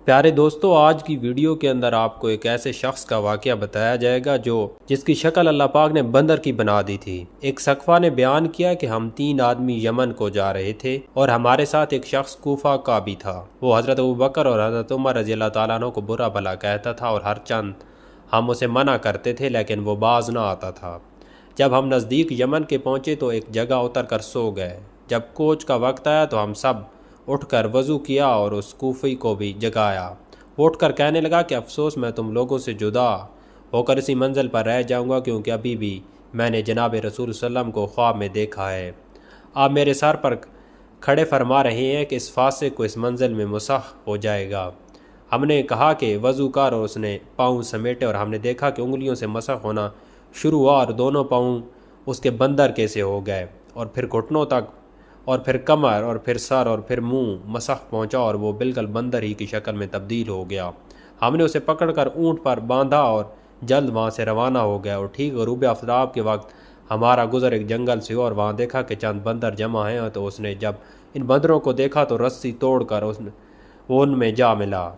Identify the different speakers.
Speaker 1: پیارے دوستو، آج کی ویڈیو کے اندر آپ کو ایک ایسے شخص کا واقعہ بتایا جائے گا جس کی شکل اللہ پاک نے بندر کی بنا دی تھی۔ ایک سقفہ نے بیان کیا کہ ہم 3 آدمی یمن کو جا رہے تھے اور ہمارے ساتھ ایک شخص کوفہ کا بھی تھا۔ وہ حضرت ابوبکر اور حضرت عمر رضی اللہ تعالیٰ عنہ کو برا بھلا کہتا تھا اور ہر چند ہم اسے منع کرتے تھے لیکن وہ باز نہ آتا تھا۔ جب ہم نزدیک یمن کے پہنچے تو ایک جگہ اتر کر سو گئے۔ جب کوچ کا وقت آیا تو ہم سب اٹھ کر وضو کیا اور اس کوفی کو بھی جگایا۔ وہ اٹھ کر کہنے لگا کہ افسوس، میں تم لوگوں سے جدا ہو کر اسی منزل پر رہ جاؤں گا، کیونکہ ابھی بھی میں نے جناب رسول صلی اللہ علیہ وسلم کو خواب میں دیکھا ہے۔ آپ میرے سر پر کھڑے فرما رہے ہیں کہ اس فاسق کو اس منزل میں مسح ہو جائے گا۔ ہم نے کہا کہ وضو کر، اور اس نے پاؤں سمیٹے اور ہم نے دیکھا کہ انگلیوں سے مسح ہونا شروع ہوا اور دونوں پاؤں اس کے بندر کے سے ہو گئے، اور پھر گھٹنوں تک، اور پھر کمر، اور پھر سر، اور پھر منہ مسح پہنچا اور وہ بالکل بندر ہی کی شکل میں تبدیل ہو گیا۔ ہم نے اسے پکڑ کر اونٹ پر باندھا اور جلد وہاں سے روانہ ہو گیا، اور ٹھیک غروب آفتاب کے وقت ہمارا گزر ایک جنگل سے ہوا اور وہاں دیکھا کہ چند بندر جمع ہیں، تو اس نے جب ان بندروں کو دیکھا تو رسی توڑ کر وہ ان میں جا ملا۔